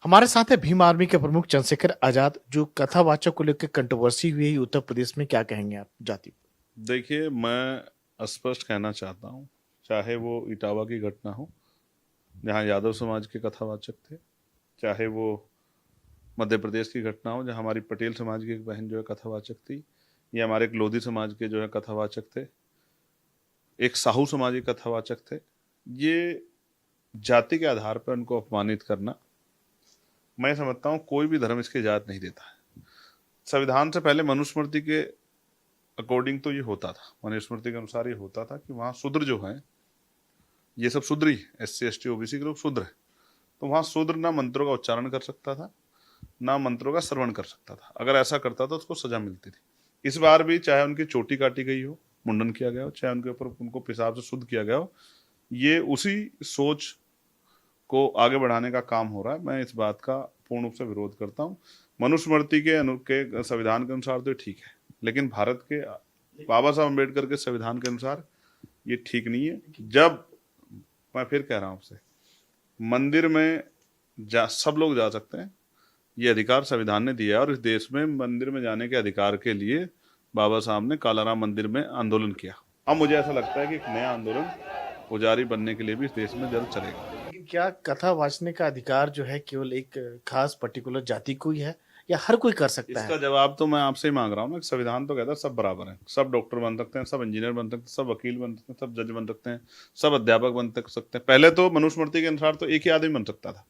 हमारे साथ है भीम आर्मी के प्रमुख चंद्रशेखर आजाद, जो कथावाचक को लेकर कंट्रोवर्सी हुई उत्तर प्रदेश में। क्या कहेंगे आप जाति? देखिए, मैं स्पष्ट कहना चाहता हूँ, चाहे वो इटावा की घटना हो जहाँ यादव समाज के कथावाचक थे, चाहे वो मध्य प्रदेश की घटना हो जहाँ हमारी पटेल समाज की एक बहन जो है कथावाचक थी, या हमारे एक लोधी समाज के जो है कथावाचक थे, एक साहू समाज के कथावाचक थे। ये जाति के आधार पर उनको अपमानित करना, मैं समझता हूँ कोई भी धर्म इसकी इजाजत नहीं देता है। संविधान से पहले मनुस्मृति के अकॉर्डिंग तो ये होता था, मनुस्मृति के अनुसार ये होता था कि वहाँ शूद्र जो हैं, ये सब शूद्र ही, SC ST OBC के लोग शूद्र हैं, तो वहाँ शूद्र ना मंत्रों का उच्चारण कर सकता था, ना मंत्रों का श्रवण कर सकता था। अगर ऐसा करता था उसको सजा मिलती थी। इस बार भी चाहे उनकी चोटी काटी गई हो, मुंडन किया गया हो, चाहे उनके ऊपर उनको पेशाब से शुद्ध किया गया हो, ये उसी सोच को आगे बढ़ाने का काम हो रहा है। मैं इस बात का पूर्ण रूप से विरोध करता हूँ। मनुस्मृति के संविधान के अनुसार तो ठीक है, लेकिन भारत के बाबा साहब अम्बेडकर के संविधान के अनुसार ये ठीक नहीं है। जब मैं फिर कह रहा हूँ आपसे, मंदिर में सब लोग जा सकते हैं, ये अधिकार संविधान ने दिया है, और इस देश में मंदिर में जाने के अधिकार के लिए बाबा साहब ने कालाराम मंदिर में आंदोलन किया। अब मुझे ऐसा लगता है कि एक नया आंदोलन पुजारी बनने के लिए भी इस देश में जल्द चलेगा। लेकिन क्या कथा वाचने का अधिकार जो है केवल एक खास पर्टिकुलर जाति को ही है, या हर कोई कर सकता इसका है? जवाब तो मैं आपसे ही मांग रहा हूँ ना। संविधान तो कहता है सब बराबर हैं, सब डॉक्टर बन सकते हैं, सब इंजीनियर बन सकते हैं, सब वकील बन सकते हैं, सब जज बन सकते हैं, सब अध्यापक बन सकते हैं। पहले तो मनुस्मृति के अनुसार तो एक ही आदमी बन सकता था,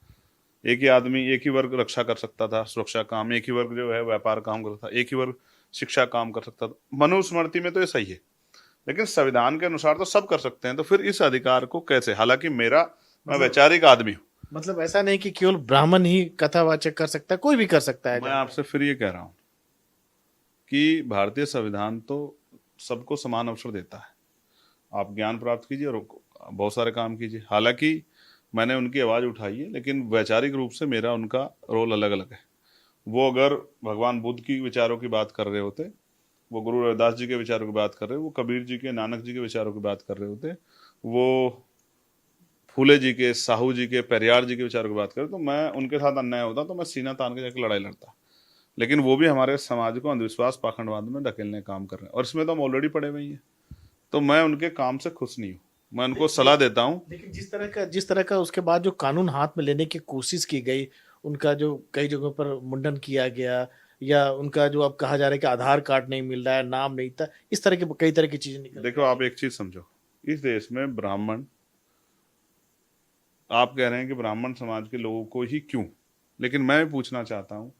एक ही आदमी, एक ही वर्ग रक्षा कर सकता था, सुरक्षा काम, एक ही वर्ग जो है व्यापार काम करता था, एक ही वर्ग शिक्षा काम कर सकता था। मनुस्मृति में तो ये सही है, लेकिन संविधान के अनुसार तो सब कर सकते हैं। तो फिर इस अधिकार को कैसे, हालांकि मैं वैचारिक आदमी हूँ। मतलब ऐसा नहीं कि केवल ब्राह्मण ही कथावाचक कर सकता है, कोई भी कर सकता है मैं जाकर। आपसे फिर ये कह रहा हूँ कि भारतीय संविधान तो सबको समान अवसर देता है। आप ज्ञान प्राप्त कीजिए और बहुत सारे काम कीजिए। हालांकि मैंने उनकी आवाज़ उठाई है, लेकिन वैचारिक रूप से मेरा उनका रोल अलग अलग है। वो अगर भगवान बुद्ध की विचारों की बात कर रहे होते, वो गुरु रविदास जी के विचारों की बात कर रहे, वो कबीर जी के, नानक जी के विचारों की बात कर रहे होते, वो फूले जी के, साहू जी के, पेरियार जी के विचारों की बात करें, तो मैं उनके साथ अन्याय होता तो मैं सीना तान के जाकर लड़ाई लड़ता। लेकिन वो भी हमारे समाज को अंधविश्वास पाखंडवाद में ढकेलने का काम कर रहे हैं, और इसमें तो हम ऑलरेडी पड़े हुए हैं। तो मैं उनके काम से खुश नहीं हूँ, मैं उनको सलाह देता हूँ। लेकिन जिस तरह का उसके बाद जो कानून हाथ में लेने की कोशिश की गई, उनका जो कई जगहों पर मुंडन किया गया, या उनका जो अब कहा जा रहा है कि आधार कार्ड नहीं मिल रहा है, नाम नहीं था, इस तरह की कई तरह की चीजें निकल के देखो, आ आप रही एक चीज समझो, इस देश में ब्राह्मण, आप कह रहे हैं कि ब्राह्मण समाज के लोगों को ही क्यों, लेकिन मैं पूछना चाहता हूँ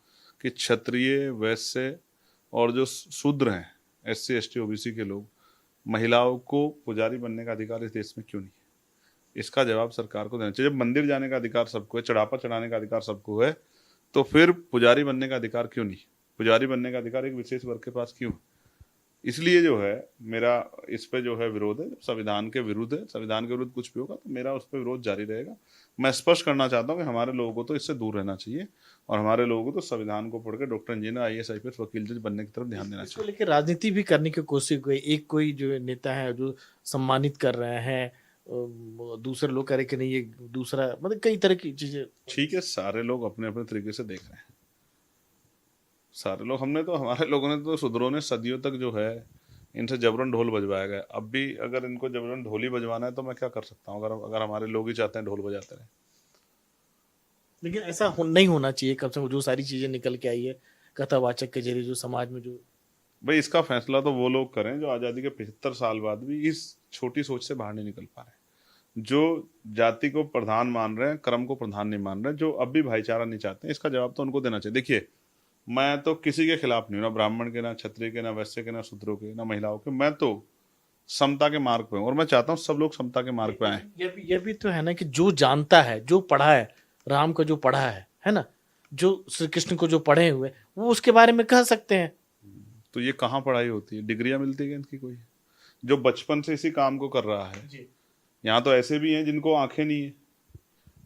कि क्षत्रिय, वैश्य और जो शूद्र हैं, SC ST OBC के लोग, महिलाओं को पुजारी बनने का अधिकार इस देश में क्यों नहीं है? इसका जवाब सरकार को देना चाहिए। जब मंदिर जाने का अधिकार सबको है, चढ़ापा चढ़ाने का अधिकार सबको है, तो फिर पुजारी बनने का अधिकार क्यों नहीं? पुजारी बनने का अधिकार एक विशेष वर्ग के पास क्यों? इसलिए जो है मेरा इस पे जो है विरोध है, संविधान के विरुद्ध है। संविधान के विरुद्ध कुछ भी होगा तो मेरा उस पर विरोध जारी रहेगा। मैं स्पष्ट करना चाहता हूँ कि हमारे लोगों को तो इससे दूर रहना चाहिए, और हमारे लोगों को तो संविधान को पढ़ के डॉक्टर, इंजीनियर, IAS IPS, वकील, जज बनने की तरफ ध्यान देना इसको चाहिए। लेकर राजनीति भी करने की कोशिश हुई। एक कोई जो नेता है जो सम्मानित कर रहे हैं, दूसरे लोग कह रहे कि नहीं ये दूसरा, मतलब कई तरह की चीजें। ठीक है, सारे लोग अपने अपने तरीके से देख रहे हैं। सारे लोग, हमने तो, हमारे लोगों ने तो, शूद्रों ने सदियों तक जो है इनसे जबरन ढोल बजवाया गया। अब भी अगर इनको जबरन ढोल ही बजवाना है तो मैं क्या कर सकता हूँ, अगर अगर हमारे लोग ही चाहते हैं ढोल बजाते रहे। लेकिन ऐसा नहीं होना चाहिए। कम से कम जो सारी चीजें निकल के आई है कथावाचक के जरिए, जो समाज में जो। भाई, इसका फैसला तो वो लोग करें जो आज़ादी के 75 साल बाद भी इस छोटी सोच से बाहर नहीं निकल पा रहे, जो जाति को प्रधान मान रहे हैं, कर्म को प्रधान नहीं मान रहे, जो अब भी भाईचारा नहीं चाहते हैं। इसका जवाब तो उनको देना चाहिए। देखिए, मैं तो किसी के खिलाफ नहीं हूँ, ना ब्राह्मण के, ना क्षत्रिय के, ना वैश्य के, ना शूद्रों के, ना महिलाओं के। मैं तो समता के मार्ग पे हूँ, और मैं चाहता हूँ सब लोग समता के मार्ग पे आए। ये भी तो है ना कि जो जानता है, जो पढ़ा है, राम को जो पढ़ा है ना, जो श्री कृष्ण को जो पढ़े हुए, वो उसके बारे में कह सकते हैं। तो ये कहाँ पढ़ाई होती है? डिग्रियां मिलती है इनकी कोई, जो बचपन से इसी काम को कर रहा है? जी। यहाँ तो ऐसे भी हैं जिनको आंखें नहीं है,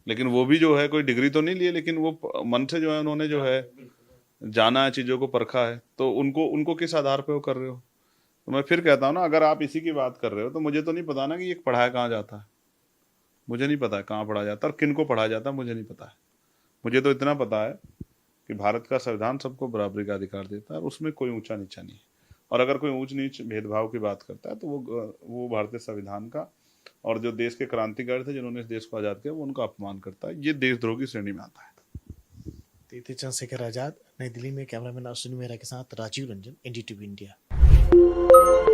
लेकिन वो भी जो है कोई डिग्री तो नहीं लिए, लेकिन वो मन से जो है उन्होंने जो है जाना है, चीजों को परखा है। तो उनको उनको किस आधार पे वो कर रहे हो? तो मैं फिर कहता हूँ ना, अगर आप इसी की बात कर रहे हो तो मुझे तो नहीं पता ना कि ये पढ़ाया कहाँ जाता है। मुझे नहीं पता है कहाँ पढ़ाया जाता है और किन को पढ़ाया जाता है, मुझे नहीं पता है। मुझे तो इतना पता है कि भारत का संविधान सबको बराबरी का अधिकार देता है और उसमें कोई ऊंचा नीचा नहीं है। और अगर कोई ऊंच नीच भेदभाव की बात करता है तो वो भारतीय संविधान का और जो देश के क्रांतिकारी थे जिन्होंने इस देश को आज़ाद किया वो उनका अपमान करता है। ये देशद्रोह की श्रेणी में आता है। तीर्थी चंद्रशेखर आजाद, नई दिल्ली में। कैमरामैन अश्विनी मेहरा के साथ राजीव रंजन, एनडीटीवी इंडिया।